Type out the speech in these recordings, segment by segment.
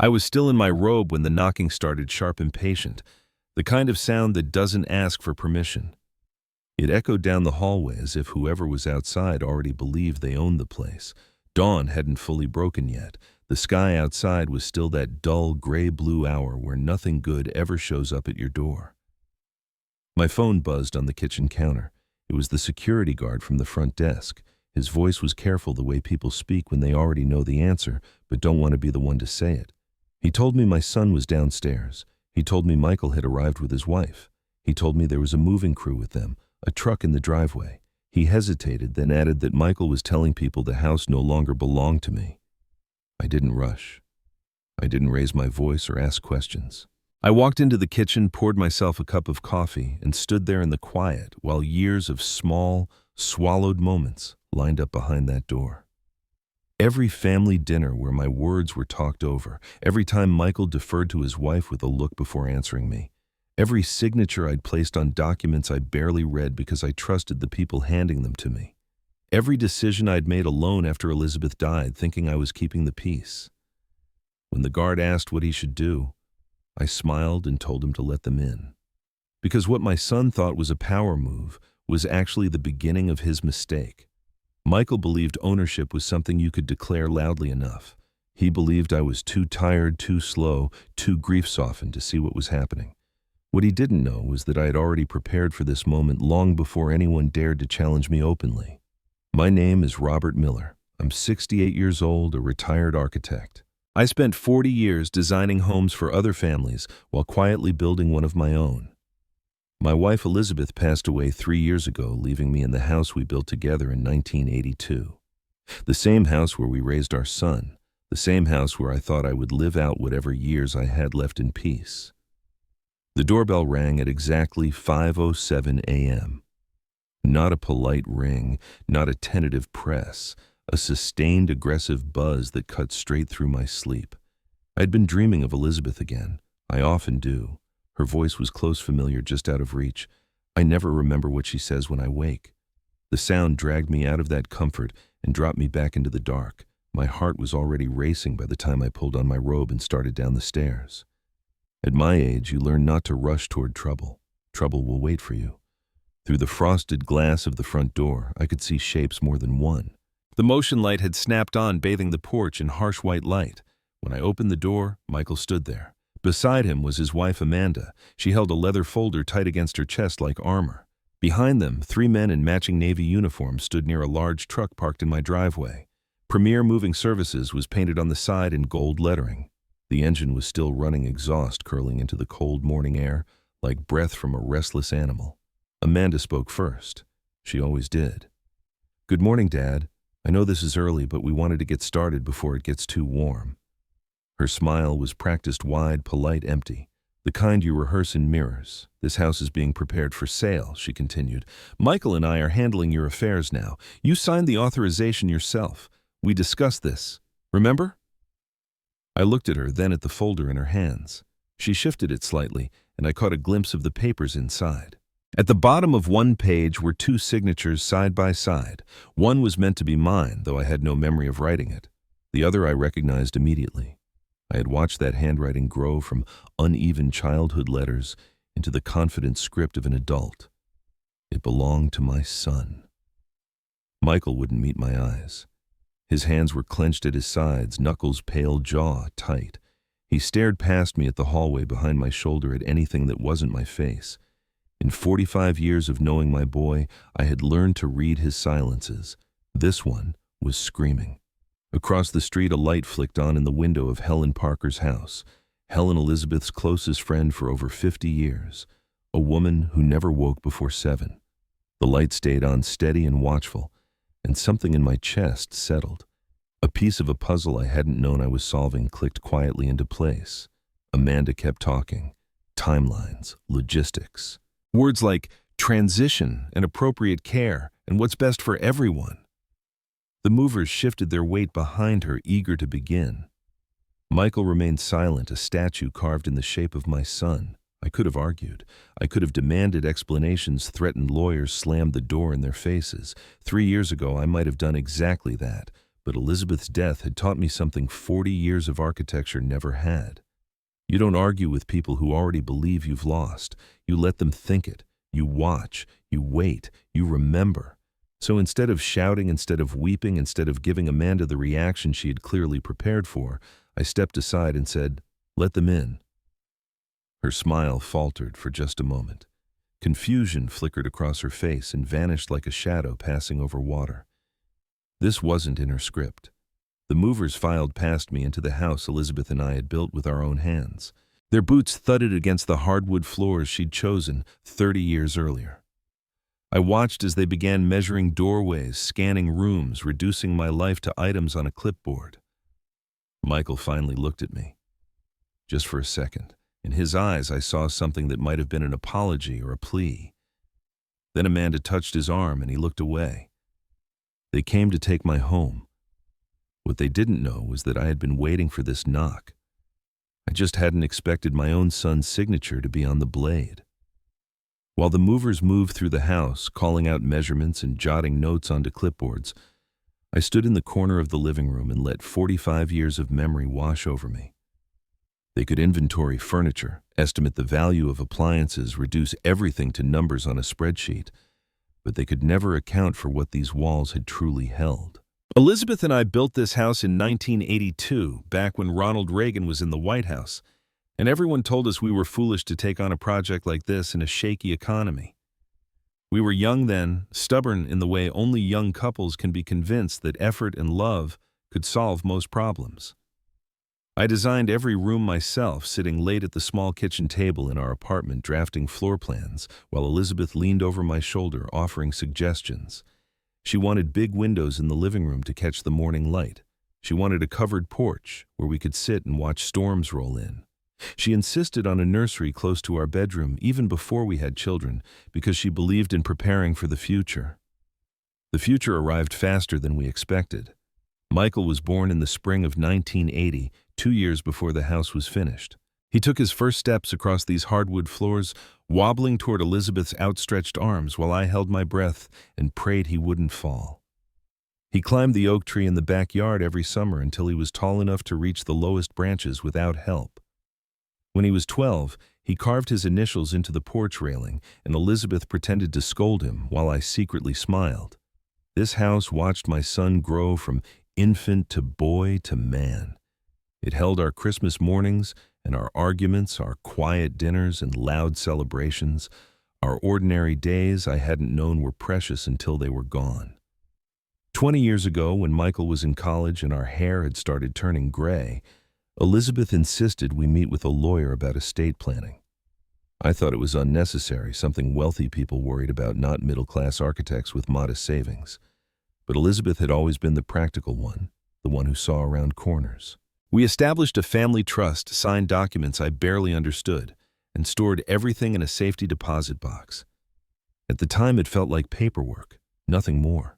I was still in my robe when the knocking started, sharp and patient, the kind of sound that doesn't ask for permission. It echoed down the hallway as if whoever was outside already believed they owned the place. Dawn hadn't fully broken yet. The sky outside was still that dull gray-blue hour where nothing good ever shows up at your door. My phone buzzed on the kitchen counter. It was the security guard from the front desk. His voice was careful, the way people speak when they already know the answer but don't want to be the one to say it. He told me my son was downstairs. He told me Michael had arrived with his wife. He told me there was a moving crew with them, a truck in the driveway. He hesitated, then added that Michael was telling people the house no longer belonged to me. I didn't rush. I didn't raise my voice or ask questions. I walked into the kitchen, poured myself a cup of coffee, and stood there in the quiet while years of small, swallowed moments lined up behind that door. Every family dinner where my words were talked over, every time Michael deferred to his wife with a look before answering me, every signature I'd placed on documents I barely read because I trusted the people handing them to me, every decision I'd made alone after Elizabeth died, thinking I was keeping the peace. When the guard asked what he should do, I smiled and told him to let them in. Because what my son thought was a power move was actually the beginning of his mistake. Michael believed ownership was something you could declare loudly enough. He believed I was too tired, too slow, too grief-softened to see what was happening. What he didn't know was that I had already prepared for this moment long before anyone dared to challenge me openly. My name is Robert Miller. I'm 68 years old, a retired architect. I spent 40 years designing homes for other families while quietly building one of my own. My wife Elizabeth passed away 3 years ago, leaving me in the house we built together in 1982. The same house where we raised our son, the same house where I thought I would live out whatever years I had left in peace. The doorbell rang at exactly 5:07 a.m. Not a polite ring, not a tentative press, a sustained aggressive buzz that cut straight through my sleep. I'd been dreaming of Elizabeth again. I often do. Her voice was close, familiar, just out of reach. I never remember what she says when I wake. The sound dragged me out of that comfort and dropped me back into the dark. My heart was already racing by the time I pulled on my robe and started down the stairs. At my age, you learn not to rush toward trouble. Trouble will wait for you. Through the frosted glass of the front door, I could see shapes more than one. The motion light had snapped on, bathing the porch in harsh white light. When I opened the door, Michael stood there. Beside him was his wife Amanda. She held a leather folder tight against her chest like armor. Behind them, 3 men in matching Navy uniforms stood near a large truck parked in my driveway. Premier Moving Services was painted on the side in gold lettering. The engine was still running, exhaust curling into the cold morning air like breath from a restless animal. Amanda spoke first. She always did. "Good morning, Dad. I know this is early, but we wanted to get started before it gets too warm." Her smile was practiced, wide, polite, empty. "The kind you rehearse in mirrors. This house is being prepared for sale," she continued. "Michael and I are handling your affairs now. You signed the authorization yourself. We discussed this. Remember?" I looked at her, then at the folder in her hands. She shifted it slightly, and I caught a glimpse of the papers inside. At the bottom of one page were 2 signatures side by side. One was meant to be mine, though I had no memory of writing it. The other I recognized immediately. I had watched that handwriting grow from uneven childhood letters into the confident script of an adult. It belonged to my son. Michael wouldn't meet my eyes. His hands were clenched at his sides, knuckles pale, jaw tight. He stared past me at the hallway behind my shoulder at anything that wasn't my face. In 45 years of knowing my boy, I had learned to read his silences. This one was screaming. Across the street, a light flicked on in the window of Helen Parker's house. Helen, Elizabeth's closest friend for over 50 years. A woman who never woke before 7. The light stayed on, steady and watchful, and something in my chest settled. A piece of a puzzle I hadn't known I was solving clicked quietly into place. Amanda kept talking. Timelines, logistics. Words like transition and appropriate care and what's best for everyone. The movers shifted their weight behind her, eager to begin. Michael remained silent, a statue carved in the shape of my son. I could have argued. I could have demanded explanations, threatened lawyers, slammed the door in their faces. 3 years ago, I might have done exactly that. But Elizabeth's death had taught me something 40 years of architecture never had. You don't argue with people who already believe you've lost. You let them think it. You watch. You wait. You remember. So instead of shouting, instead of weeping, instead of giving Amanda the reaction she had clearly prepared for, I stepped aside and said, "Let them in." Her smile faltered for just a moment. Confusion flickered across her face and vanished like a shadow passing over water. This wasn't in her script. The movers filed past me into the house Elizabeth and I had built with our own hands. Their boots thudded against the hardwood floors she'd chosen 30 years earlier. I watched as they began measuring doorways, scanning rooms, reducing my life to items on a clipboard. Michael finally looked at me. Just for a second. In his eyes, I saw something that might have been an apology or a plea. Then Amanda touched his arm and he looked away. They came to take my home. What they didn't know was that I had been waiting for this knock. I just hadn't expected my own son's signature to be on the blade. While the movers moved through the house, calling out measurements and jotting notes onto clipboards, I stood in the corner of the living room and let 45 years of memory wash over me. They could inventory furniture, estimate the value of appliances, reduce everything to numbers on a spreadsheet, but they could never account for what these walls had truly held. Elizabeth and I built this house in 1982, back when Ronald Reagan was in the White House, and everyone told us we were foolish to take on a project like this in a shaky economy. We were young then, stubborn in the way only young couples can be convinced that effort and love could solve most problems. I designed every room myself, sitting late at the small kitchen table in our apartment drafting floor plans, while Elizabeth leaned over my shoulder offering suggestions. She wanted big windows in the living room to catch the morning light. She wanted a covered porch where we could sit and watch storms roll in. She insisted on a nursery close to our bedroom even before we had children because she believed in preparing for the future. The future arrived faster than we expected. Michael was born in the spring of 1980, 2 years before the house was finished. He took his first steps across these hardwood floors, wobbling toward Elizabeth's outstretched arms while I held my breath and prayed he wouldn't fall. He climbed the oak tree in the backyard every summer until he was tall enough to reach the lowest branches without help. When he was 12, he carved his initials into the porch railing, and Elizabeth pretended to scold him while I secretly smiled. This house watched my son grow from infant to boy to man. It held our Christmas mornings and our arguments, our quiet dinners and loud celebrations. Our ordinary days I hadn't known were precious until they were gone. 20 years ago, when Michael was in college and our hair had started turning gray, Elizabeth insisted we meet with a lawyer about estate planning. I thought it was unnecessary, something wealthy people worried about, not middle-class architects with modest savings. But Elizabeth had always been the practical one, the one who saw around corners. We established a family trust, signed documents I barely understood, and stored everything in a safety deposit box. At the time, it felt like paperwork, nothing more.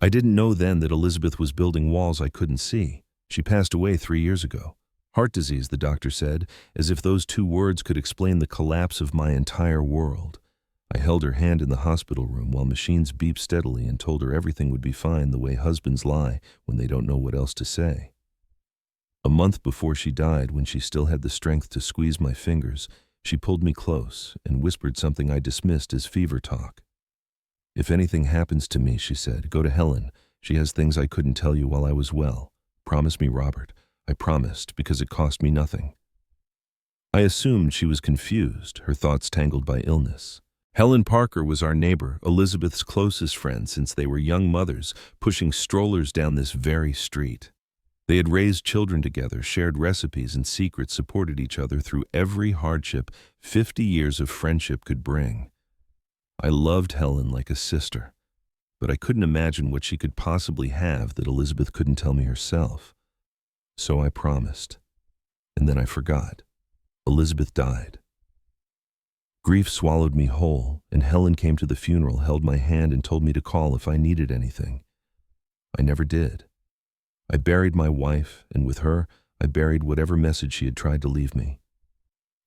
I didn't know then that Elizabeth was building walls I couldn't see. She passed away 3 years ago. Heart disease, the doctor said, as if those 2 words could explain the collapse of my entire world. I held her hand in the hospital room while machines beeped steadily and told her everything would be fine, the way husbands lie when they don't know what else to say. A month before she died, when she still had the strength to squeeze my fingers, she pulled me close and whispered something I dismissed as fever talk. "If anything happens to me," she said, "go to Helen. She has things I couldn't tell you while I was well. Promise me, Robert." I promised, because it cost me nothing. I assumed she was confused, her thoughts tangled by illness. Helen Parker was our neighbor, Elizabeth's closest friend since they were young mothers, pushing strollers down this very street. They had raised children together, shared recipes and secrets, supported each other through every hardship 50 years of friendship could bring. I loved Helen like a sister, but I couldn't imagine what she could possibly have that Elizabeth couldn't tell me herself. So I promised, and then I forgot. Elizabeth died. Grief swallowed me whole, and Helen came to the funeral, held my hand, and told me to call if I needed anything. I never did. I buried my wife, and with her, I buried whatever message she had tried to leave me.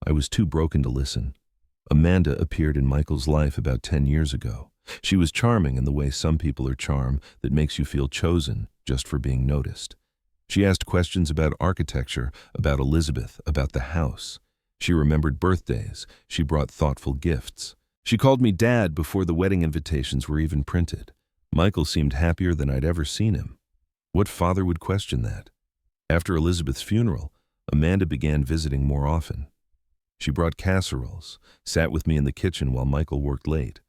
I was too broken to listen. Amanda appeared in Michael's life about 10 years ago. She was charming in the way some people are charmed, that makes you feel chosen just for being noticed. She asked questions about architecture, about Elizabeth, about the house. She remembered birthdays. She brought thoughtful gifts. She called me Dad before the wedding invitations were even printed. Michael seemed happier than I'd ever seen him. What father would question that? After Elizabeth's funeral, Amanda began visiting more often. She brought casseroles, sat with me in the kitchen while Michael worked late.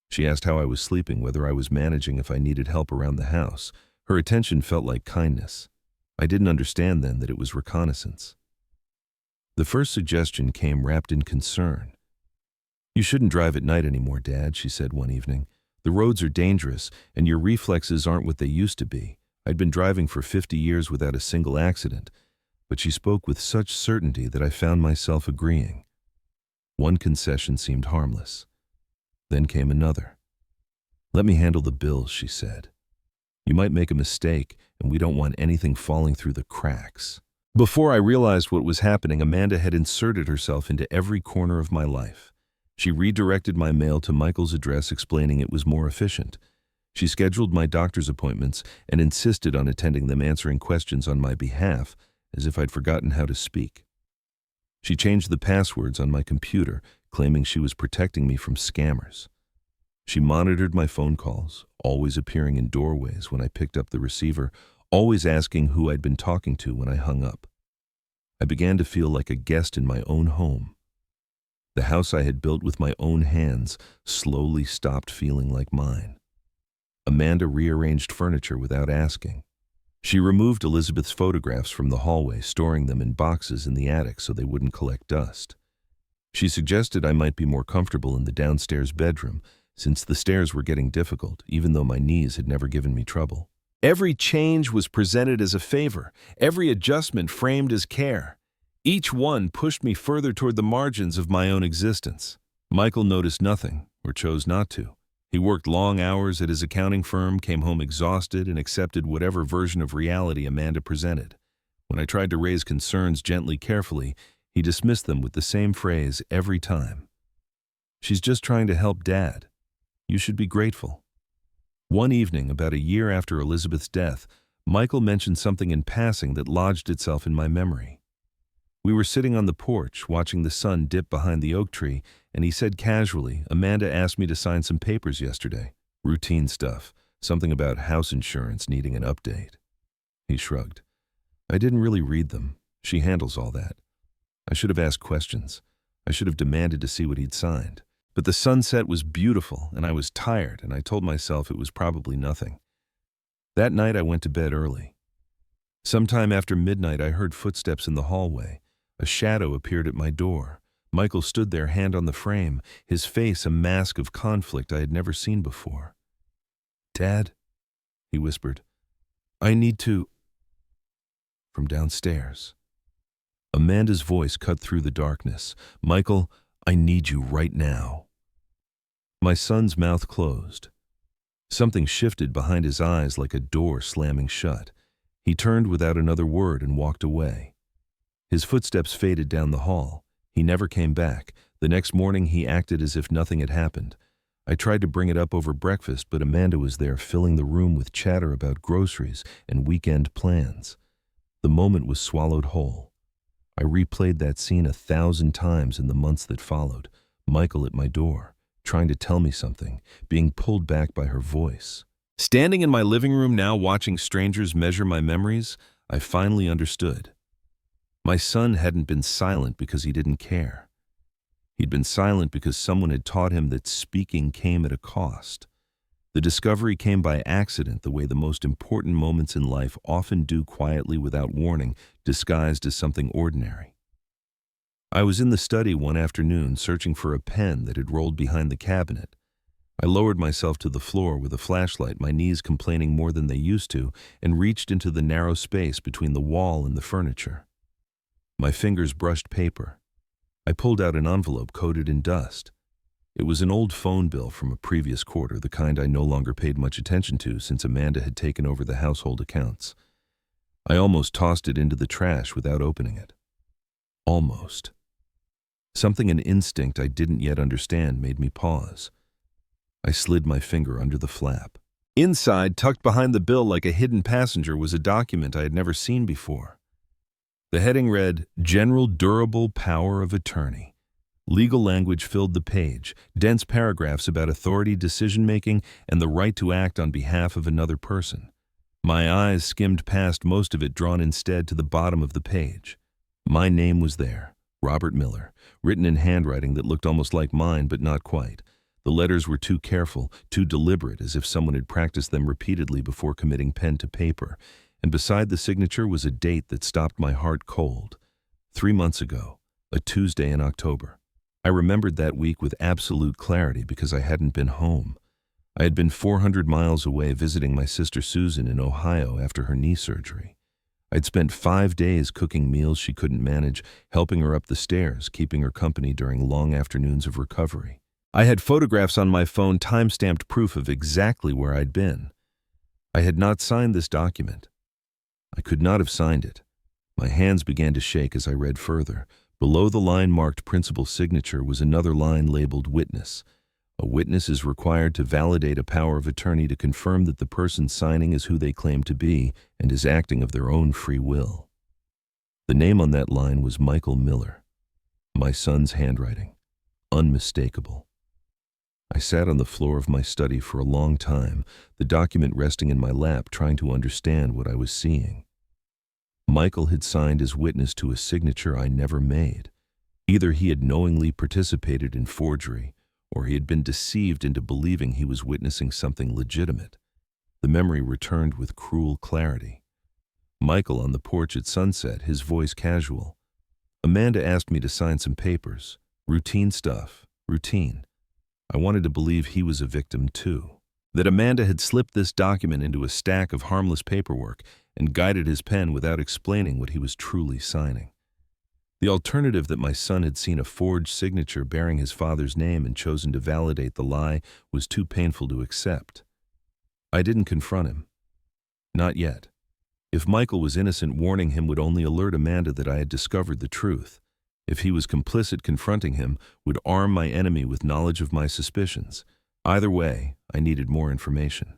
She asked how I was sleeping, whether I was managing, if I needed help around the house. Her attention felt like kindness. I didn't understand then that it was reconnaissance. The first suggestion came wrapped in concern. "You shouldn't drive at night anymore, Dad," she said one evening. "The roads are dangerous, and your reflexes aren't what they used to be." I'd been driving for 50 years without a single accident, but she spoke with such certainty that I found myself agreeing. One concession seemed harmless. Then came another. "Let me handle the bills," she said. "You might make a mistake, and we don't want anything falling through the cracks." Before I realized what was happening, Amanda had inserted herself into every corner of my life. She redirected my mail to Michael's address, explaining it was more efficient. She scheduled my doctor's appointments and insisted on attending them, answering questions on my behalf, as if I'd forgotten how to speak. She changed the passwords on my computer, claiming she was protecting me from scammers. She monitored my phone calls, always appearing in doorways when I picked up the receiver, always asking who I'd been talking to when I hung up. I began to feel like a guest in my own home. The house I had built with my own hands slowly stopped feeling like mine. Amanda rearranged furniture without asking. She removed Elizabeth's photographs from the hallway, storing them in boxes in the attic so they wouldn't collect dust. She suggested I might be more comfortable in the downstairs bedroom, since the stairs were getting difficult, even though my knees had never given me trouble. Every change was presented as a favor, every adjustment framed as care. Each one pushed me further toward the margins of my own existence. Michael noticed nothing, or chose not to. He worked long hours at his accounting firm, came home exhausted, and accepted whatever version of reality Amanda presented. When I tried to raise concerns gently, carefully, he dismissed them with the same phrase every time. "She's just trying to help Dad. You should be grateful." One evening, about a year after Elizabeth's death, Michael mentioned something in passing that lodged itself in my memory. We were sitting on the porch, watching the sun dip behind the oak tree, and he said casually, "Amanda asked me to sign some papers yesterday. Routine stuff, something about house insurance needing an update." He shrugged. "I didn't really read them. She handles all that. I should have asked questions. I should have demanded to see what he'd signed. But the sunset was beautiful, and I was tired, and I told myself it was probably nothing." That night I went to bed early. Sometime after midnight I heard footsteps in the hallway. A shadow appeared at my door. Michael stood there, hand on the frame, his face a mask of conflict I had never seen before. "Dad," he whispered, "I need to—" From downstairs, Amanda's voice cut through the darkness. "Michael, I need you right now." My son's mouth closed. Something shifted behind his eyes like a door slamming shut. He turned without another word and walked away. His footsteps faded down the hall. He never came back. The next morning he acted as if nothing had happened. I tried to bring it up over breakfast, but Amanda was there, filling the room with chatter about groceries and weekend plans. The moment was swallowed whole. I replayed that scene 1,000 times in the months that followed. Michael at my door, trying to tell me something, being pulled back by her voice. Standing in my living room now, watching strangers measure my memories, I finally understood. My son hadn't been silent because he didn't care. He'd been silent because someone had taught him that speaking came at a cost. The discovery came by accident, the way the most important moments in life often do, quietly without warning, disguised as something ordinary. I was in the study one afternoon, searching for a pen that had rolled behind the cabinet. I lowered myself to the floor with a flashlight, my knees complaining more than they used to, and reached into the narrow space between the wall and the furniture. My fingers brushed paper. I pulled out an envelope coated in dust. It was an old phone bill from a previous quarter, the kind I no longer paid much attention to since Amanda had taken over the household accounts. I almost tossed it into the trash without opening it. Almost. Something in instinct I didn't yet understand made me pause. I slid my finger under the flap. Inside, tucked behind the bill like a hidden passenger, was a document I had never seen before. The heading read, General Durable Power of Attorney. Legal language filled the page, dense paragraphs about authority, decision-making, and the right to act on behalf of another person. My eyes skimmed past most of it, drawn instead to the bottom of the page. My name was there, Robert Miller, written in handwriting that looked almost like mine, but not quite. The letters were too careful, too deliberate, as if someone had practiced them repeatedly before committing pen to paper. And beside the signature was a date that stopped my heart cold. 3 months ago, a Tuesday in October. I remembered that week with absolute clarity because I hadn't been home. I had been 400 miles away visiting my sister Susan in Ohio after her knee surgery. I'd spent 5 days cooking meals she couldn't manage, helping her up the stairs, keeping her company during long afternoons of recovery. I had photographs on my phone, time-stamped proof of exactly where I'd been. I had not signed this document. I could not have signed it. My hands began to shake as I read further. Below the line marked principal signature was another line labeled witness. A witness is required to validate a power of attorney to confirm that the person signing is who they claim to be and is acting of their own free will. The name on that line was Michael Miller. My son's handwriting. Unmistakable. I sat on the floor of my study for a long time, the document resting in my lap, trying to understand what I was seeing. Michael had signed as witness to a signature I never made. Either he had knowingly participated in forgery, or he had been deceived into believing he was witnessing something legitimate. The memory returned with cruel clarity. Michael on the porch at sunset, his voice casual. Amanda asked me to sign some papers. Routine stuff. Routine. I wanted to believe he was a victim too. That Amanda had slipped this document into a stack of harmless paperwork and guided his pen without explaining what he was truly signing. The alternative, that my son had seen a forged signature bearing his father's name and chosen to validate the lie, was too painful to accept. I didn't confront him. Not yet. If Michael was innocent, warning him would only alert Amanda that I had discovered the truth. If he was complicit, confronting him would arm my enemy with knowledge of my suspicions. Either way, I needed more information.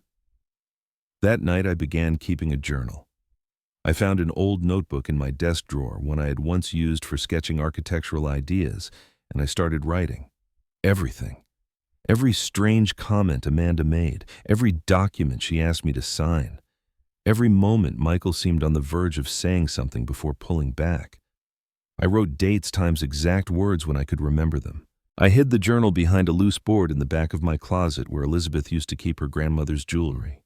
That night I began keeping a journal. I found an old notebook in my desk drawer, one I had once used for sketching architectural ideas, and I started writing. Everything. Every strange comment Amanda made, every document she asked me to sign. Every moment Michael seemed on the verge of saying something before pulling back. I wrote dates times exact words when I could remember them. I hid the journal behind a loose board in the back of my closet where Elizabeth used to keep her grandmother's jewelry.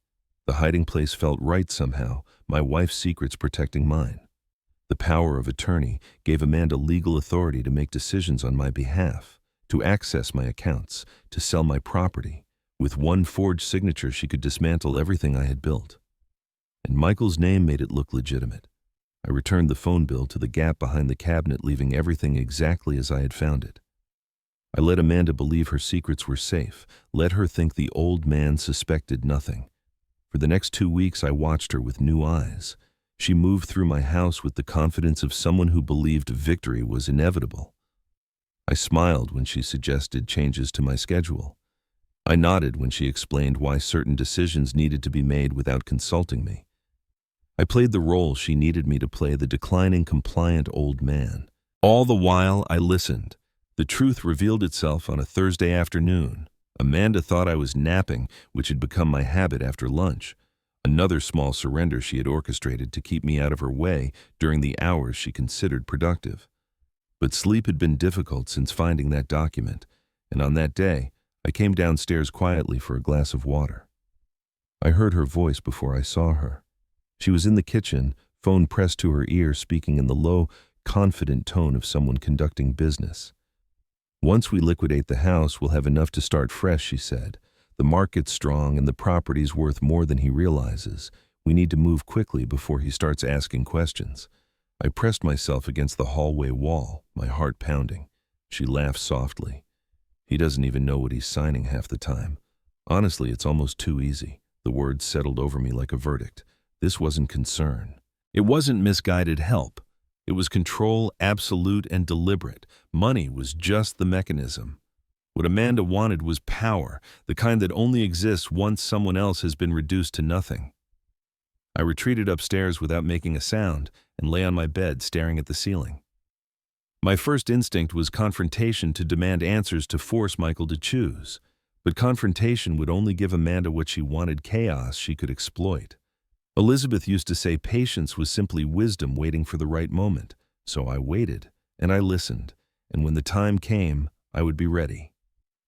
The hiding place felt right somehow, my wife's secrets protecting mine. The power of attorney gave Amanda legal authority to make decisions on my behalf, to access my accounts, to sell my property. With one forged signature, she could dismantle everything I had built. And Michael's name made it look legitimate. I returned the phone bill to the gap behind the cabinet, leaving everything exactly as I had found it. I let Amanda believe her secrets were safe, let her think the old man suspected nothing. For the next 2 weeks I watched her with new eyes. She moved through my house with the confidence of someone who believed victory was inevitable. I smiled when she suggested changes to my schedule. I nodded when she explained why certain decisions needed to be made without consulting me. I played the role she needed me to play, the declining, compliant old man. All the while, I listened. The truth revealed itself on a Thursday afternoon. Amanda thought I was napping, which had become my habit after lunch. Another small surrender she had orchestrated to keep me out of her way during the hours she considered productive. But sleep had been difficult since finding that document, and on that day, I came downstairs quietly for a glass of water. I heard her voice before I saw her. She was in the kitchen, phone pressed to her ear, speaking in the low, confident tone of someone conducting business. Once we liquidate the house, we'll have enough to start fresh, she said. The market's strong and the property's worth more than he realizes. We need to move quickly before he starts asking questions. I pressed myself against the hallway wall, my heart pounding. She laughed softly. He doesn't even know what he's signing half the time. Honestly, it's almost too easy. The words settled over me like a verdict. This wasn't concern. It wasn't misguided help. It was control, absolute and deliberate. Money was just the mechanism. What Amanda wanted was power, the kind that only exists once someone else has been reduced to nothing. I retreated upstairs without making a sound and lay on my bed staring at the ceiling. My first instinct was confrontation, to demand answers, to force Michael to choose. But confrontation would only give Amanda what she wanted: chaos she could exploit. Elizabeth used to say patience was simply wisdom waiting for the right moment. So I waited, and I listened, and when the time came, I would be ready.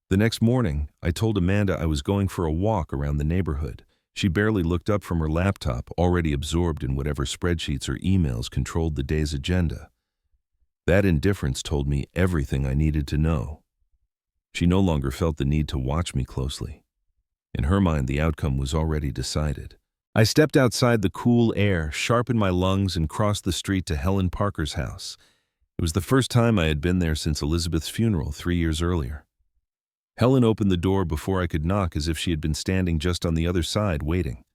The next morning, I told Amanda I was going for a walk around the neighborhood. She barely looked up from her laptop, already absorbed in whatever spreadsheets or emails controlled the day's agenda. That indifference told me everything I needed to know. She no longer felt the need to watch me closely. In her mind, the outcome was already decided. I stepped outside the cool air, sharpened my lungs, and crossed the street to Helen Parker's house. It was the first time I had been there since Elizabeth's funeral 3 years earlier. Helen opened the door before I could knock, as if she had been standing just on the other side, waiting.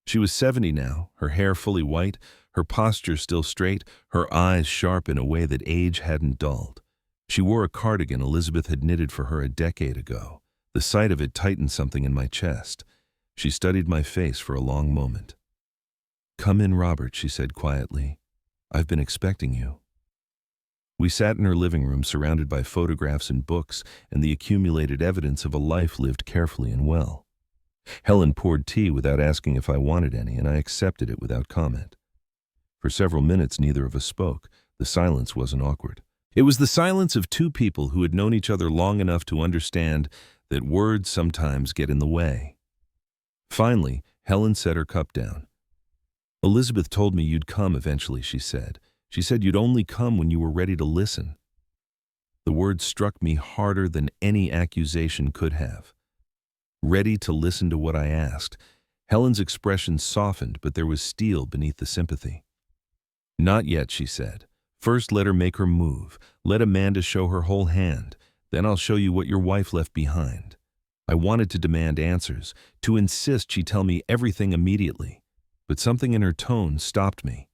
She was 70 now, her hair fully white, her posture still straight, her eyes sharp in a way that age hadn't dulled. She wore a cardigan Elizabeth had knitted for her a decade ago. The sight of it tightened something in my chest. She studied my face for a long moment. "Come in, Robert," she said quietly. "I've been expecting you." We sat in her living room, surrounded by photographs and books and the accumulated evidence of a life lived carefully and well. Helen poured tea without asking if I wanted any, and I accepted it without comment. For several minutes, neither of us spoke. The silence wasn't awkward. It was the silence of two people who had known each other long enough to understand that words sometimes get in the way. Finally, Helen set her cup down. "Elizabeth told me you'd come eventually," she said. "She said you'd only come when you were ready to listen." The words struck me harder than any accusation could have. Ready to listen to what I asked. Helen's expression softened, but there was steel beneath the sympathy. "Not yet," she said. "First, let her make her move. Let Amanda show her whole hand. Then I'll show you what your wife left behind." I wanted to demand answers, to insist she tell me everything immediately. But something in her tone stopped me.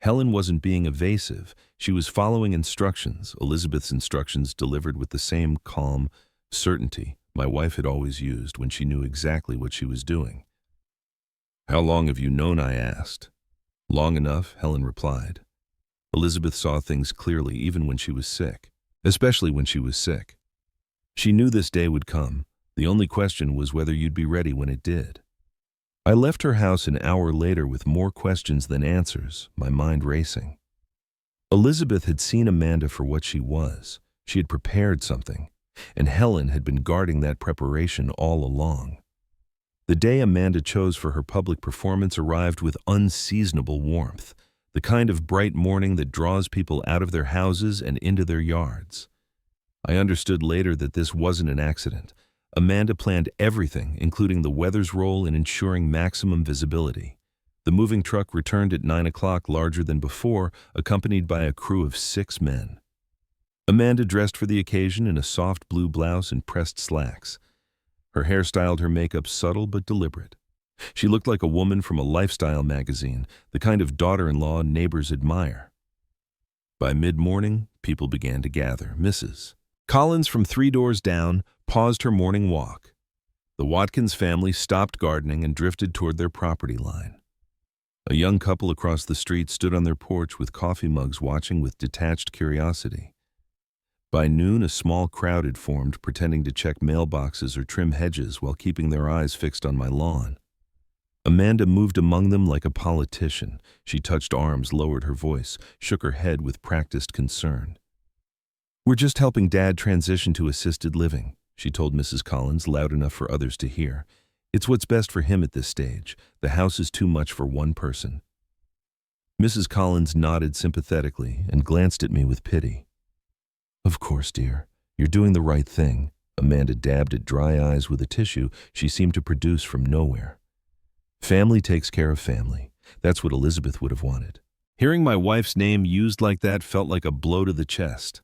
Helen wasn't being evasive. She was following instructions, Elizabeth's instructions, delivered with the same calm certainty my wife had always used when she knew exactly what she was doing. "How long have you known?" I asked. "Long enough," Helen replied. Elizabeth saw things clearly even when she was sick, especially when she was sick. She knew this day would come. The only question was whether you'd be ready when it did. I left her house an hour later with more questions than answers, my mind racing. Elizabeth had seen Amanda for what she was. She had prepared something, and Helen had been guarding that preparation all along. The day Amanda chose for her public performance arrived with unseasonable warmth, the kind of bright morning that draws people out of their houses and into their yards. I understood later that this wasn't an accident. Amanda planned everything, including the weather's role in ensuring maximum visibility. The moving truck returned at 9 o'clock, larger than before, accompanied by a crew of 6 men. Amanda dressed for the occasion in a soft blue blouse and pressed slacks. Her hair styled, her makeup subtle but deliberate. She looked like a woman from a lifestyle magazine, the kind of daughter-in-law neighbors admire. By mid-morning, people began to gather. Mrs. Collins from 3 doors down paused her morning walk. The Watkins family stopped gardening and drifted toward their property line. A young couple across the street stood on their porch with coffee mugs, watching with detached curiosity. By noon, a small crowd had formed, pretending to check mailboxes or trim hedges while keeping their eyes fixed on my lawn. Amanda moved among them like a politician. She touched arms, lowered her voice, shook her head with practiced concern. "We're just helping Dad transition to assisted living," she told Mrs. Collins, loud enough for others to hear. "It's what's best for him at this stage. The house is too much for one person." Mrs. Collins nodded sympathetically and glanced at me with pity. "Of course, dear. You're doing the right thing." Amanda dabbed at dry eyes with a tissue she seemed to produce from nowhere. "Family takes care of family." That's what Elizabeth would have wanted. Hearing my wife's name used like that felt like a blow to the chest.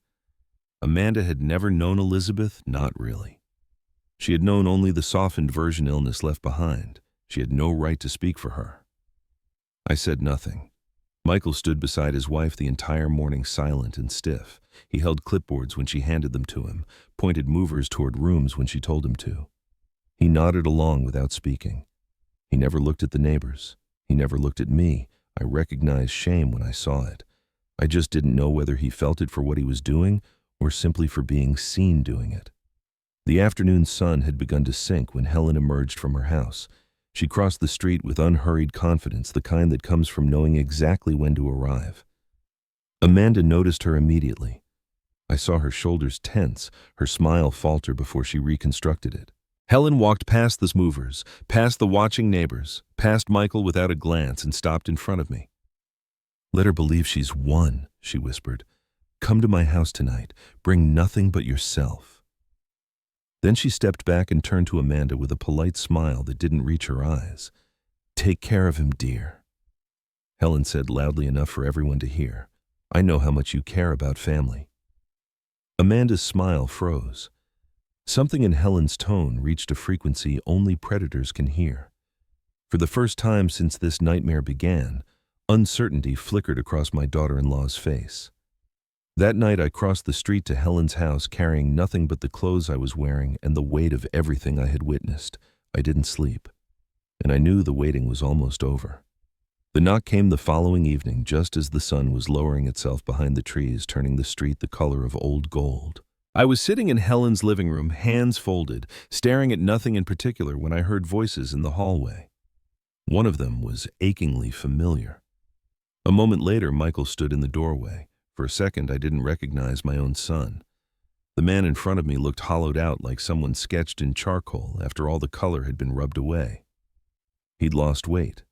Amanda had never known Elizabeth, not really. She had known only the softened version illness left behind. She had no right to speak for her. I said nothing. Michael stood beside his wife the entire morning, silent and stiff. He held clipboards when she handed them to him, pointed movers toward rooms when she told him to. He nodded along without speaking. He never looked at the neighbors. He never looked at me. I recognized shame when I saw it. I just didn't know whether he felt it for what he was doing or simply for being seen doing it. The afternoon sun had begun to sink when Helen emerged from her house. She crossed the street with unhurried confidence, the kind that comes from knowing exactly when to arrive. Amanda noticed her immediately. I saw her shoulders tense, her smile falter before she reconstructed it. Helen walked past the movers, past the watching neighbors, past Michael without a glance, and stopped in front of me. "Let her believe she's won," she whispered. "Come to my house tonight. Bring nothing but yourself." Then she stepped back and turned to Amanda with a polite smile that didn't reach her eyes. "Take care of him, dear." Helen said loudly enough for everyone to hear, "I know how much you care about family." Amanda's smile froze. Something in Helen's tone reached a frequency only predators can hear. For the first time since this nightmare began, uncertainty flickered across my daughter-in-law's face. That night I crossed the street to Helen's house carrying nothing but the clothes I was wearing and the weight of everything I had witnessed. I didn't sleep, and I knew the waiting was almost over. The knock came the following evening, just as the sun was lowering itself behind the trees, turning the street the color of old gold. I was sitting in Helen's living room, hands folded, staring at nothing in particular when I heard voices in the hallway. One of them was achingly familiar. A moment later, Michael stood in the doorway. For a second, I didn't recognize my own son. The man in front of me looked hollowed out like someone sketched in charcoal after all the color had been rubbed away. He'd lost weight.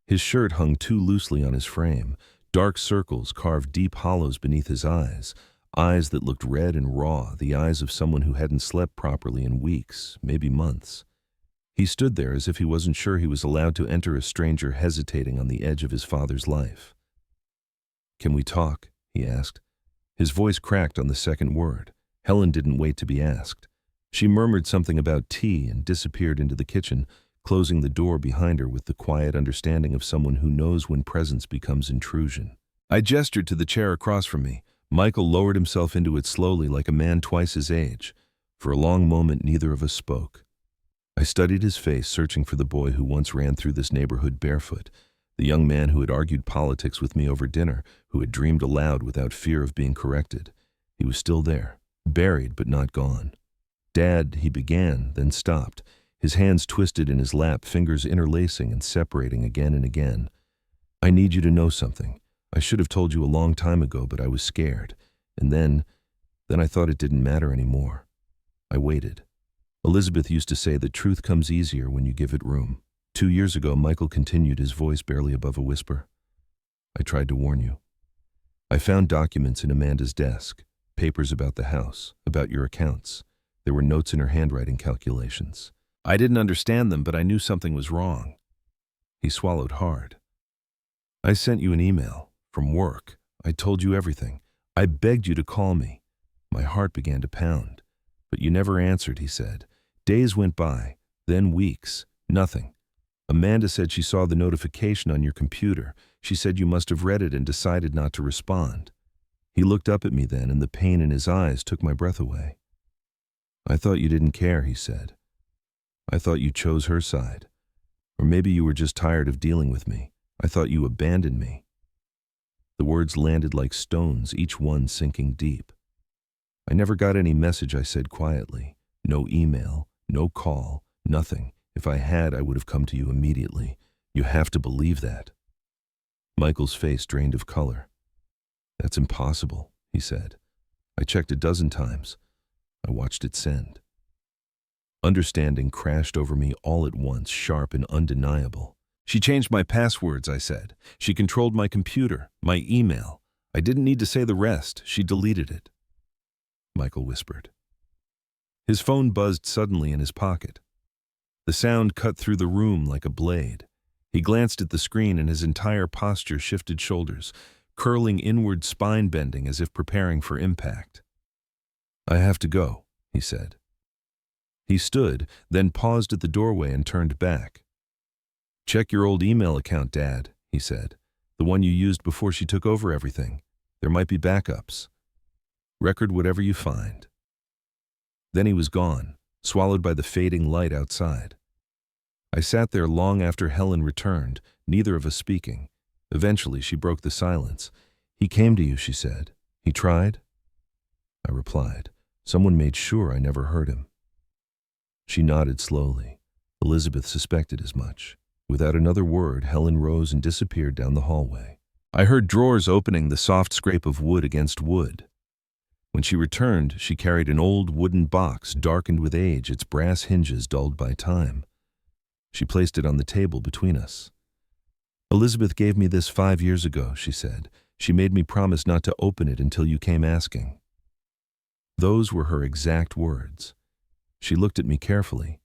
His shirt hung too loosely on his frame. Dark circles carved deep hollows beneath his eyes that looked red and raw, the eyes of someone who hadn't slept properly in weeks, maybe months. He stood there as if he wasn't sure he was allowed to enter a stranger hesitating on the edge of his father's life. "Can we talk?" he asked. His voice cracked on the second word. Helen didn't wait to be asked. She murmured something about tea and disappeared into the kitchen, closing the door behind her with the quiet understanding of someone who knows when presence becomes intrusion. I gestured to the chair across from me. Michael lowered himself into it slowly like a man twice his age. For a long moment, neither of us spoke. I studied his face, searching for the boy who once ran through this neighborhood barefoot. The young man who had argued politics with me over dinner, who had dreamed aloud without fear of being corrected. He was still there, buried but not gone. "Dad," he began, then stopped. His hands twisted in his lap, fingers interlacing and separating again and again. "I need you to know something. I should have told you a long time ago, but I was scared. And then I thought it didn't matter anymore. I waited. Elizabeth used to say that truth comes easier when you give it room. 2 years ago," Michael continued, his voice barely above a whisper, "I tried to warn you. I found documents in Amanda's desk, papers about the house, about your accounts. There were notes in her handwriting, calculations. I didn't understand them, but I knew something was wrong." He swallowed hard. "I sent you an email from work. I told you everything. I begged you to call me." My heart began to pound. "But you never answered," he said. "Days went by, then weeks, nothing. Amanda said she saw the notification on your computer. She said you must have read it and decided not to respond." He looked up at me then, and the pain in his eyes took my breath away. "I thought you didn't care," he said. "I thought you chose her side. Or maybe you were just tired of dealing with me. I thought you abandoned me." The words landed like stones, each one sinking deep. "I never got any message," I said quietly. "No email, no call, nothing. If I had, I would have come to you immediately. You have to believe that." Michael's face drained of color. "That's impossible," he said. "I checked a dozen times. I watched it send." Understanding crashed over me all at once, sharp and undeniable. "She changed my passwords," I said. "She controlled my computer, my email. I didn't need to say the rest. She deleted it." Michael whispered. His phone buzzed suddenly in his pocket. The sound cut through the room like a blade. He glanced at the screen and his entire posture shifted, shoulders curling inward, spine bending as if preparing for impact. "I have to go," he said. He stood, then paused at the doorway and turned back. "Check your old email account, Dad," he said. The one you used before she took over everything. There might be backups. Record whatever you find." Then he was gone, swallowed by the fading light outside. I sat there long after Helen returned, neither of us speaking. Eventually, she broke the silence. "He came to you," she said. "He tried?" I replied. Someone made sure I never heard him. She nodded slowly. Elizabeth suspected as much. Without another word, Helen rose and disappeared down the hallway. I heard drawers opening, the soft scrape of wood against wood. When she returned, she carried an old wooden box darkened with age, its brass hinges dulled by time. She placed it on the table between us. "Elizabeth gave me this 5 years ago," she said. "She made me promise not to open it until you came asking." Those were her exact words. She looked at me carefully.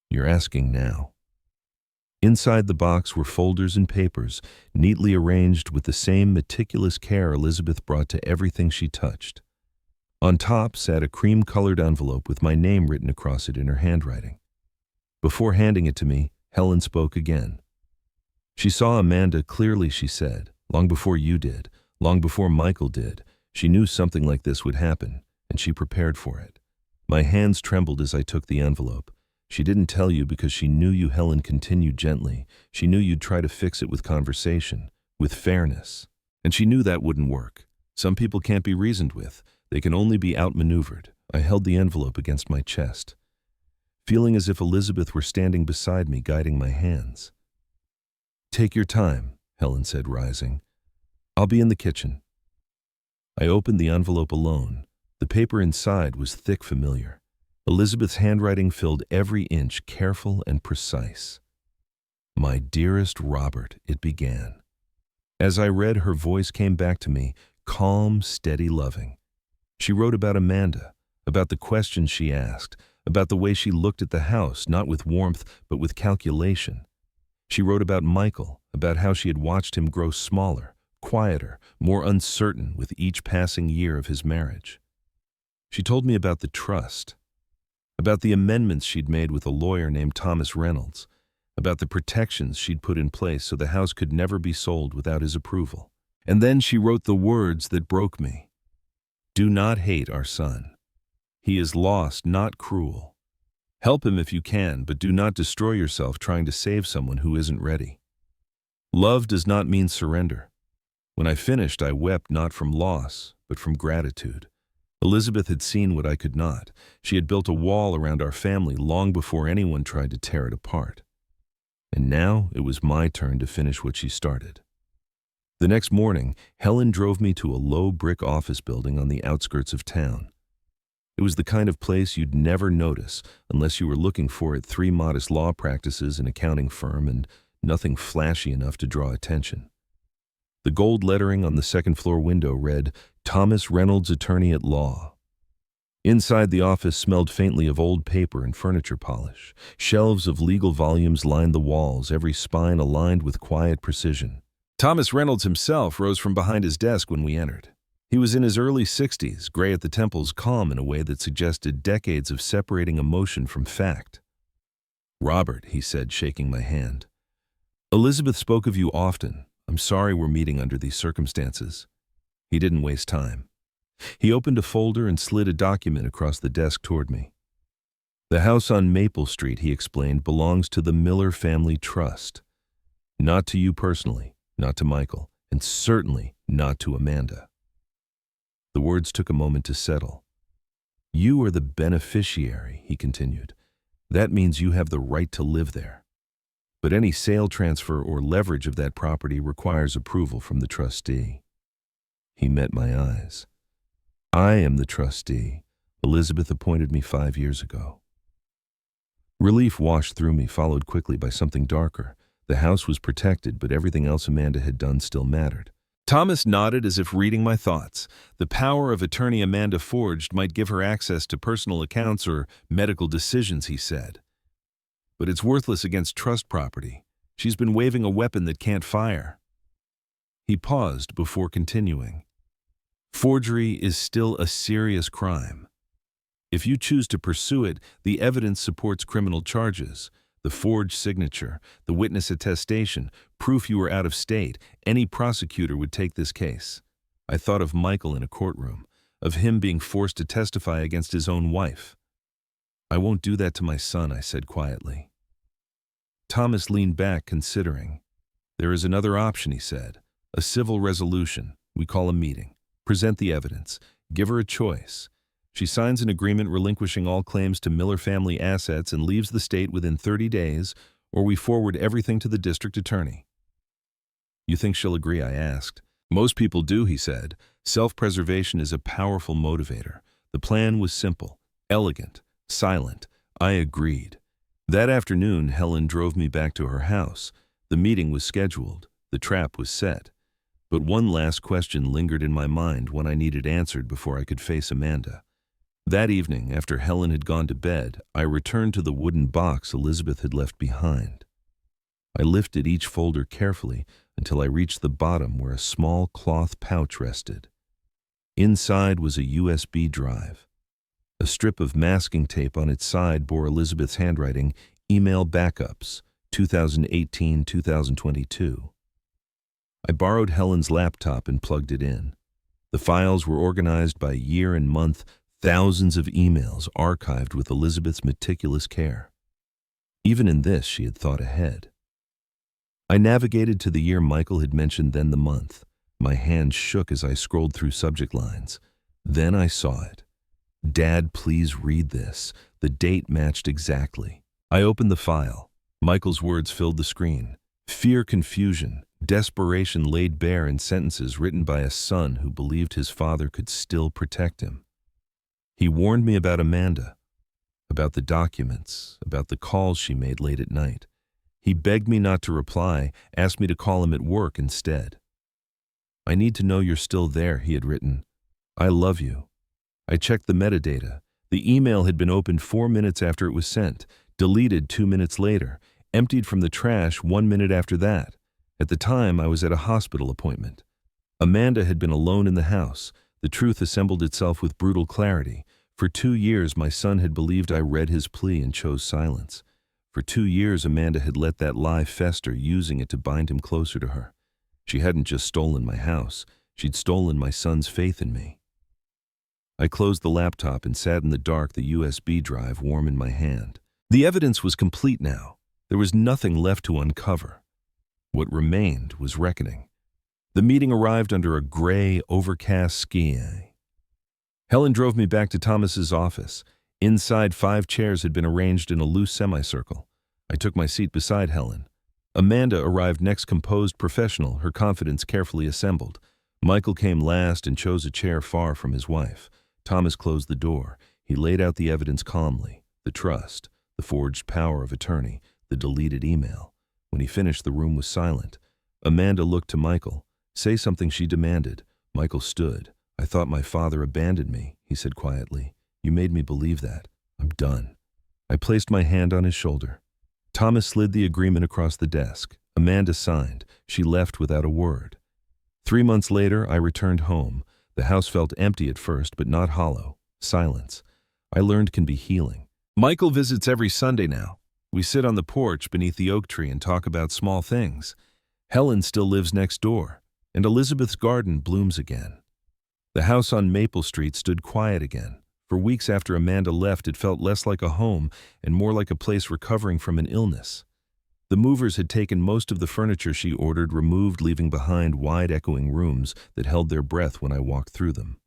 "You're asking now." Inside the box were folders and papers, neatly arranged with the same meticulous care Elizabeth brought to everything she touched. On top sat a cream-colored envelope with my name written across it in her handwriting. Before handing it to me, Helen spoke again. "She saw Amanda clearly," she said, "long before you did, long before Michael did. She knew something like this would happen, and she prepared for it." My hands trembled as I took the envelope. "She didn't tell you because she knew you," Helen continued gently. "She knew you'd try to fix it with conversation, with fairness. And she knew that wouldn't work. Some people can't be reasoned with. They can only be outmaneuvered." I held the envelope against my chest, feeling as if Elizabeth were standing beside me, guiding my hands. "Take your time," Helen said, rising. "I'll be in the kitchen." I opened the envelope alone. The paper inside was thick, familiar. Elizabeth's handwriting filled every inch, careful and precise. "My dearest Robert," it began. As I read, her voice came back to me, calm, steady, loving. She wrote about Amanda, about the questions she asked, about the way she looked at the house, not with warmth, but with calculation. She wrote about Michael, about how she had watched him grow smaller, quieter, more uncertain with each passing year of his marriage. She told me about the trust, about the amendments she'd made with a lawyer named Thomas Reynolds, about the protections she'd put in place so the house could never be sold without his approval. And then she wrote the words that broke me. "Do not hate our son. He is lost, not cruel. Help him if you can, but do not destroy yourself trying to save someone who isn't ready. Love does not mean surrender." When I finished, I wept not from loss, but from gratitude. Elizabeth had seen what I could not. She had built a wall around our family long before anyone tried to tear it apart. And now it was my turn to finish what she started. The next morning, Helen drove me to a low brick office building on the outskirts of town. It was the kind of place you'd never notice unless you were looking for it: 3 modest law practices, an accounting firm, and nothing flashy enough to draw attention. The gold lettering on the second-floor window read, "Thomas Reynolds, Attorney at Law." Inside, the office smelled faintly of old paper and furniture polish. Shelves of legal volumes lined the walls, every spine aligned with quiet precision. Thomas Reynolds himself rose from behind his desk when we entered. He was in his early 60s, gray at the temples, calm in a way that suggested decades of separating emotion from fact. "Robert," he said, shaking my hand. "Elizabeth spoke of you often. I'm sorry we're meeting under these circumstances." He didn't waste time. He opened a folder and slid a document across the desk toward me. "The house on Maple Street," he explained, "belongs to the Miller Family Trust. Not to you personally, not to Michael, and certainly not to Amanda." The words took a moment to settle. "You are the beneficiary," he continued. "That means you have the right to live there. But any sale, transfer, or leverage of that property requires approval from the trustee." He met my eyes. "I am the trustee. Elizabeth appointed me 5 years ago." Relief washed through me, followed quickly by something darker. The house was protected, but everything else Amanda had done still mattered. Thomas nodded as if reading my thoughts. "The power of attorney Amanda forged might give her access to personal accounts or medical decisions," he said. "But it's worthless against trust property. She's been waving a weapon that can't fire." He paused before continuing. "Forgery is still a serious crime. If you choose to pursue it, the evidence supports criminal charges, The forged signature, the witness attestation, proof you were out of state. Any prosecutor would take this case. I thought of Michael in a courtroom, of him being forced to testify against his own wife. I won't do that to my son, I said quietly. Thomas leaned back, considering. There is another option, he said. A civil resolution. We call a meeting. Present the evidence. Give her a choice. She signs an agreement relinquishing all claims to Miller family assets and leaves the state within 30 days, or we forward everything to the district attorney. You think she'll agree? I asked. Most people do, he said. Self-preservation is a powerful motivator. The plan was simple, elegant, silent. I agreed. That afternoon, Helen drove me back to her house. The meeting was scheduled. The trap was set. But one last question lingered in my mind, one I needed answered before I could face Amanda. That evening, after Helen had gone to bed, I returned to the wooden box Elizabeth had left behind. I lifted each folder carefully until I reached the bottom where a small cloth pouch rested. Inside was a USB drive. A strip of masking tape on its side bore Elizabeth's handwriting, "Email backups, 2018-2022. I borrowed Helen's laptop and plugged it in. The files were organized by year and month, thousands of emails archived with Elizabeth's meticulous care. Even in this, she had thought ahead. I navigated to the year Michael had mentioned, then the month. My hand shook as I scrolled through subject lines. Then I saw it. Dad, please read this. The date matched exactly. I opened the file. Michael's words filled the screen. Fear, confusion, desperation laid bare in sentences written by a son who believed his father could still protect him. He warned me about Amanda, about the documents, about the calls she made late at night. He begged me not to reply, asked me to call him at work instead. I need to know you're still there, he had written. I love you. I checked the metadata. The email had been opened 4 minutes after it was sent, deleted 2 minutes later, emptied from the trash 1 minute after that. At the time, I was at a hospital appointment. Amanda had been alone in the house. The truth assembled itself with brutal clarity. For 2 years, my son had believed I read his plea and chose silence. For 2 years, Amanda had let that lie fester, using it to bind him closer to her. She hadn't just stolen my house. She'd stolen my son's faith in me. I closed the laptop and sat in the dark, the USB drive warm in my hand. The evidence was complete now. There was nothing left to uncover. What remained was reckoning. The meeting arrived under a gray, overcast sky. Helen drove me back to Thomas's office. Inside, 5 chairs had been arranged in a loose semicircle. I took my seat beside Helen. Amanda arrived next, composed, professional, her confidence carefully assembled. Michael came last and chose a chair far from his wife. Thomas closed the door. He laid out the evidence calmly. The trust, the forged power of attorney, the deleted email. When he finished, the room was silent. Amanda looked to Michael. Say something, she demanded. Michael stood. I thought my father abandoned me, he said quietly. You made me believe that. I'm done. I placed my hand on his shoulder. Thomas slid the agreement across the desk. Amanda signed. She left without a word. 3 months later, I returned home. The house felt empty at first, but not hollow. Silence, I learned, can be healing. Michael visits every Sunday now. We sit on the porch beneath the oak tree and talk about small things. Helen still lives next door, and Elizabeth's garden blooms again. The house on Maple Street stood quiet again. For weeks after Amanda left, it felt less like a home and more like a place recovering from an illness. The movers had taken most of the furniture she ordered, removed, leaving behind wide echoing rooms that held their breath when I walked through them.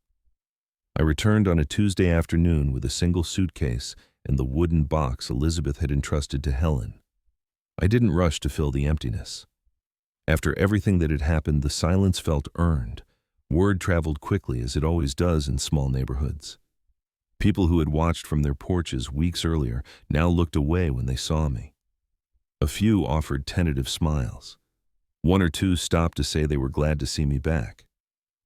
I returned on a Tuesday afternoon with a single suitcase and the wooden box Elizabeth had entrusted to Helen. I didn't rush to fill the emptiness. After everything that had happened, the silence felt earned. Word traveled quickly, as it always does in small neighborhoods. People who had watched from their porches weeks earlier now looked away when they saw me. A few offered tentative smiles. 1 or 2 stopped to say they were glad to see me back.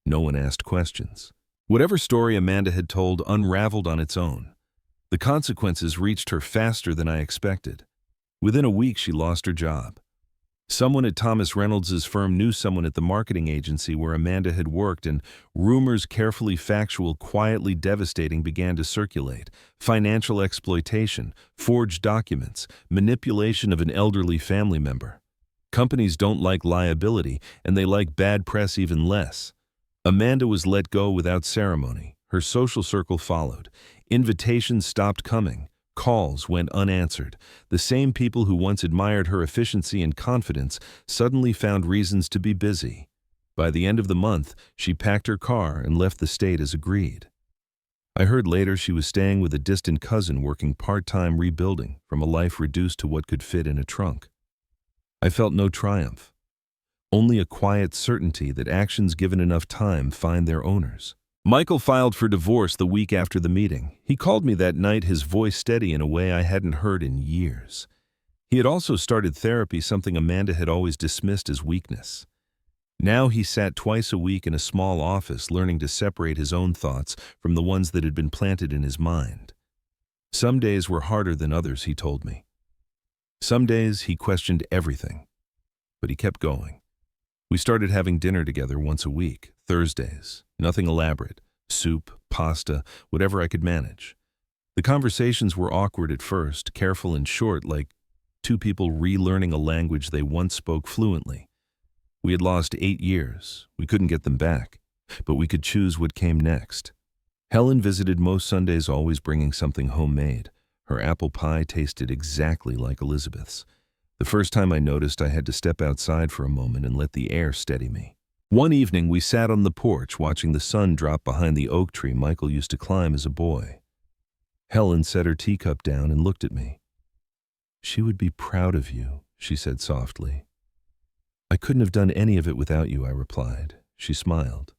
No one asked questions. Whatever story Amanda had told unraveled on its own. The consequences reached her faster than I expected. Within a week, she lost her job. Someone at Thomas Reynolds's firm knew someone at the marketing agency where Amanda had worked, and rumors, carefully factual, quietly devastating, began to circulate. Financial exploitation, forged documents, manipulation of an elderly family member. Companies don't like liability, and they like bad press even less. Amanda was let go without ceremony. Her social circle followed. Invitations stopped coming. Calls went unanswered. The same people who once admired her efficiency and confidence suddenly found reasons to be busy. By the end of the month, she packed her car and left the state as agreed. I heard later she was staying with a distant cousin working part-time rebuilding from a life reduced to what could fit in a trunk. I felt no triumph, only a quiet certainty that actions given enough time find their owners. Michael filed for divorce the week after the meeting. He called me that night, his voice steady in a way I hadn't heard in years. He had also started therapy, something Amanda had always dismissed as weakness. Now he sat twice a week in a small office, learning to separate his own thoughts from the ones that had been planted in his mind. Some days were harder than others, he told me. Some days he questioned everything, but he kept going. We started having dinner together once a week, Thursdays. Nothing elaborate. Soup, pasta, whatever I could manage. The conversations were awkward at first, careful and short, like two people relearning a language they once spoke fluently. We had lost 8 years. We couldn't get them back, but we could choose what came next. Helen visited most Sundays, always bringing something homemade. Her apple pie tasted exactly like Elizabeth's. The first time I noticed, I had to step outside for a moment and let the air steady me. One evening, we sat on the porch watching the sun drop behind the oak tree Michael used to climb as a boy. Helen set her teacup down and looked at me. "She would be proud of you," she said softly. "I couldn't have done any of it without you," I replied. She smiled.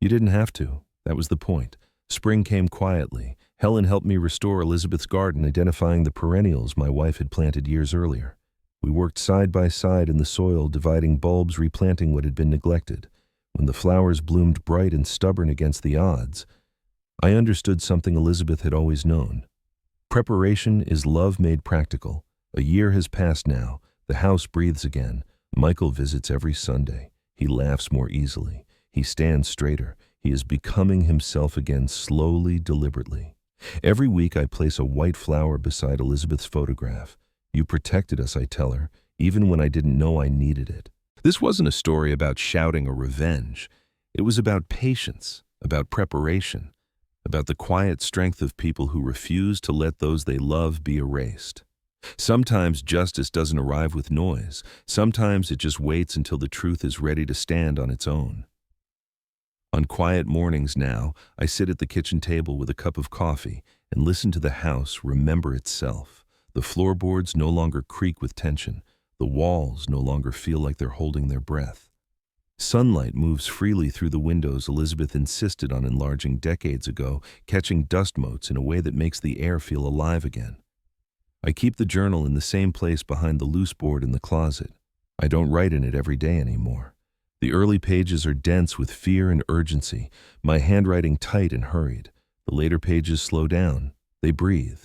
"You didn't have to. That was the point." Spring came quietly. Helen helped me restore Elizabeth's garden, identifying the perennials my wife had planted years earlier. We worked side by side in the soil, dividing bulbs, replanting what had been neglected. When the flowers bloomed bright and stubborn against the odds, I understood something Elizabeth had always known. Preparation is love made practical. A year has passed now. The house breathes again. Michael visits every Sunday. He laughs more easily. He stands straighter. He is becoming himself again, slowly, deliberately. Every week I place a white flower beside Elizabeth's photograph. "You protected us," I tell her, even when I didn't know I needed it. This wasn't a story about shouting or revenge. It was about patience, about preparation, about the quiet strength of people who refuse to let those they love be erased. Sometimes justice doesn't arrive with noise. Sometimes it just waits until the truth is ready to stand on its own. On quiet mornings now, I sit at the kitchen table with a cup of coffee and listen to the house remember itself. The floorboards no longer creak with tension. The walls no longer feel like they're holding their breath. Sunlight moves freely through the windows Elizabeth insisted on enlarging decades ago, catching dust motes in a way that makes the air feel alive again. I keep the journal in the same place behind the loose board in the closet. I don't write in it every day anymore. The early pages are dense with fear and urgency, my handwriting tight and hurried. The later pages slow down. They breathe.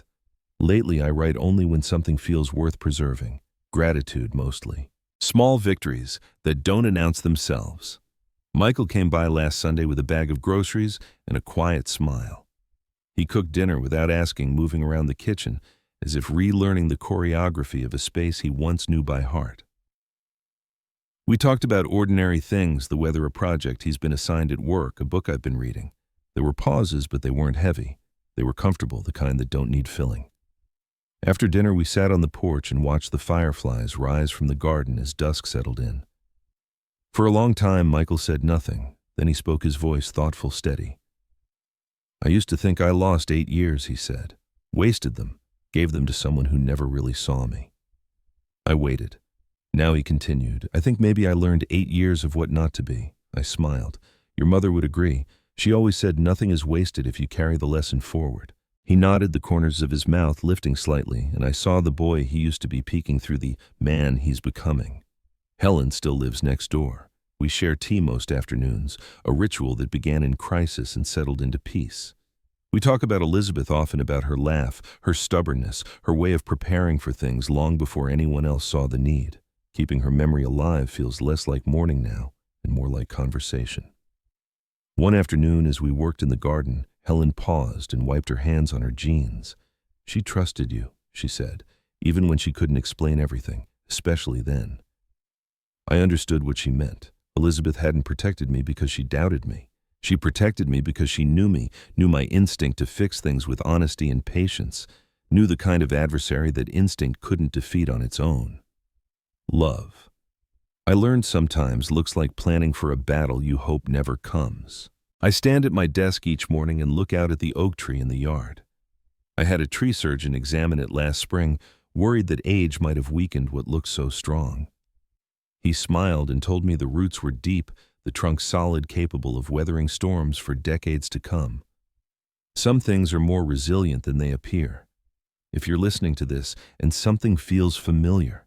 Lately, I write only when something feels worth preserving. Gratitude, mostly. Small victories that don't announce themselves. Michael came by last Sunday with a bag of groceries and a quiet smile. He cooked dinner without asking, moving around the kitchen, as if relearning the choreography of a space he once knew by heart. We talked about ordinary things, the weather, a project he's been assigned at work, a book I've been reading. There were pauses, but they weren't heavy. They were comfortable, the kind that don't need filling. After dinner, we sat on the porch and watched the fireflies rise from the garden as dusk settled in. For a long time, Michael said nothing. Then he spoke, his voice thoughtful, steady. "I used to think I lost 8 years," he said. "Wasted them, gave them to someone who never really saw me." I waited. Now he continued, "I think maybe I learned 8 years of what not to be." I smiled. "Your mother would agree. She always said nothing is wasted if you carry the lesson forward." He nodded, the corners of his mouth lifting slightly, and I saw the boy he used to be peeking through the man he's becoming. Helen still lives next door. We share tea most afternoons, a ritual that began in crisis and settled into peace. We talk about Elizabeth, often about her laugh, her stubbornness, her way of preparing for things long before anyone else saw the need. Keeping her memory alive feels less like mourning now and more like conversation. One afternoon, as we worked in the garden, Helen paused and wiped her hands on her jeans. "She trusted you," she said, even when she couldn't explain everything, especially then. I understood what she meant. Elizabeth hadn't protected me because she doubted me. She protected me because she knew me, knew my instinct to fix things with honesty and patience, knew the kind of adversary that instinct couldn't defeat on its own. Love. I learned sometimes looks like planning for a battle you hope never comes. I stand at my desk each morning and look out at the oak tree in the yard. I had a tree surgeon examine it last spring, worried that age might have weakened what looked so strong. He smiled and told me the roots were deep, the trunk solid, capable of weathering storms for decades to come. Some things are more resilient than they appear. If you're listening to this and something feels familiar,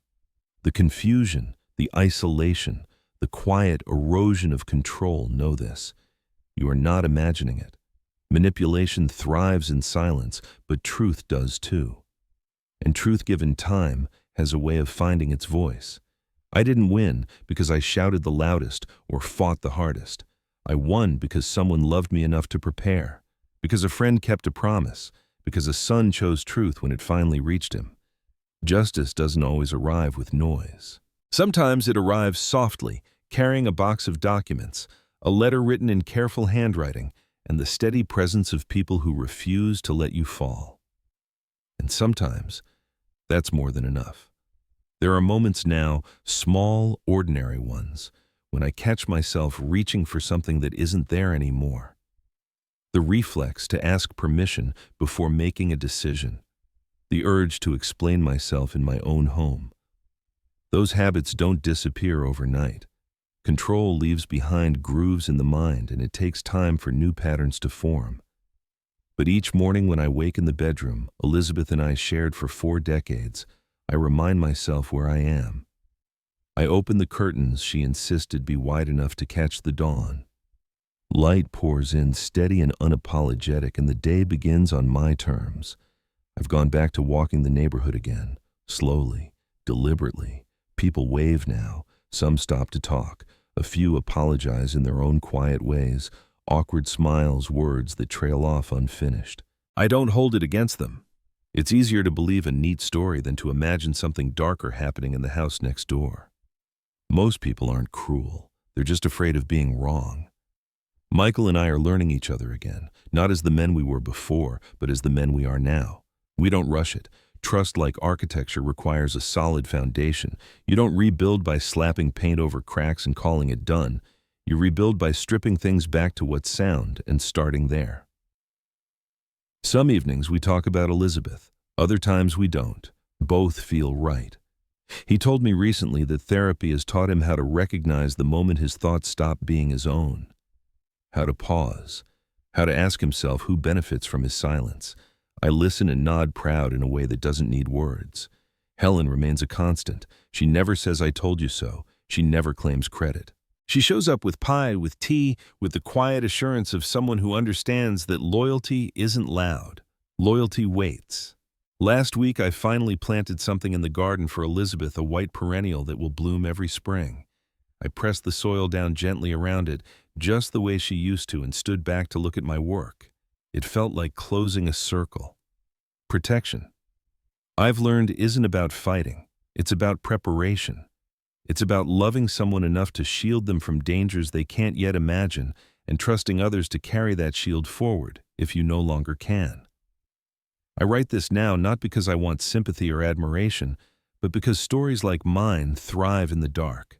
the confusion, the isolation, the quiet erosion of control, know this. You are not imagining it. Manipulation thrives in silence, but truth does too. And truth given time has a way of finding its voice. I didn't win because I shouted the loudest or fought the hardest. I won because someone loved me enough to prepare, because a friend kept a promise, because a son chose truth when it finally reached him. Justice doesn't always arrive with noise. Sometimes it arrives softly, carrying a box of documents, a letter written in careful handwriting, and the steady presence of people who refuse to let you fall. And sometimes, that's more than enough. There are moments now, small, ordinary ones, when I catch myself reaching for something that isn't there anymore. The reflex to ask permission before making a decision. The urge to explain myself in my own home. Those habits don't disappear overnight. Control leaves behind grooves in the mind, and it takes time for new patterns to form. But each morning when I wake in the bedroom Elizabeth and I shared for 4 decades, I remind myself where I am. I open the curtains she insisted be wide enough to catch the dawn. Light pours in steady and unapologetic, and the day begins on my terms. I've gone back to walking the neighborhood again, slowly, deliberately. People wave now. Some stop to talk. A few apologize in their own quiet ways, awkward smiles, words that trail off unfinished. I don't hold it against them. It's easier to believe a neat story than to imagine something darker happening in the house next door. Most people aren't cruel. They're just afraid of being wrong. Michael and I are learning each other again, not as the men we were before, but as the men we are now. We don't rush it. Trust, like architecture, requires a solid foundation. You don't rebuild by slapping paint over cracks and calling it done. You rebuild by stripping things back to what's sound and starting there. Some evenings we talk about Elizabeth. Other times we don't. Both feel right. He told me recently that therapy has taught him how to recognize the moment his thoughts stop being his own. How to pause. How to ask himself who benefits from his silence. I listen and nod proud in a way that doesn't need words. Helen remains a constant. She never says "I told you so." She never claims credit. She shows up with pie, with tea, with the quiet assurance of someone who understands that loyalty isn't loud. Loyalty waits. Last week I finally planted something in the garden for Elizabeth, a white perennial that will bloom every spring. I pressed the soil down gently around it, just the way she used to, and stood back to look at my work. It felt like closing a circle. Protection. I've learned isn't about fighting. It's about preparation. It's about loving someone enough to shield them from dangers they can't yet imagine, and trusting others to carry that shield forward if you no longer can. I write this now not because I want sympathy or admiration, but because stories like mine thrive in the dark.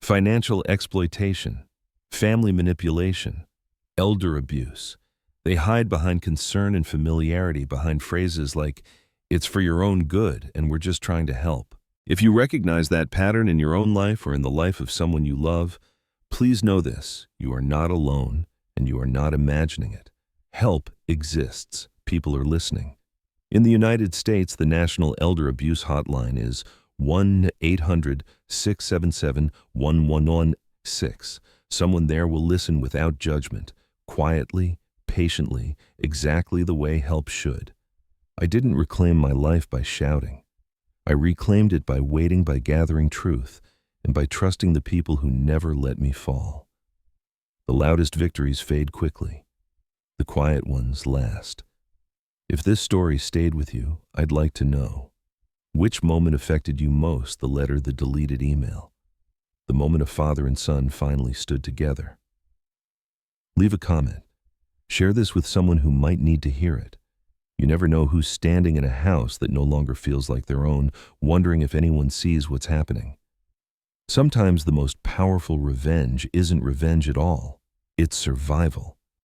Financial exploitation, family manipulation, elder abuse. They hide behind concern and familiarity, behind phrases like, "It's for your own good and we're just trying to help." If you recognize that pattern in your own life or in the life of someone you love, please know this: you are not alone and you are not imagining it. Help exists. People are listening. In the United States, the National Elder Abuse Hotline is 1-800-677-1116. Someone there will listen without judgment, quietly, patiently, exactly the way help should. I didn't reclaim my life by shouting. I reclaimed it by waiting, by gathering truth, and by trusting the people who never let me fall. The loudest victories fade quickly. The quiet ones last. If this story stayed with you, I'd like to know. Which moment affected you most, the letter, the deleted email? The moment a father and son finally stood together? Leave a comment. Share this with someone who might need to hear it. You never know who's standing in a house that no longer feels like their own, wondering if anyone sees what's happening. Sometimes the most powerful revenge isn't revenge at all. It's survival.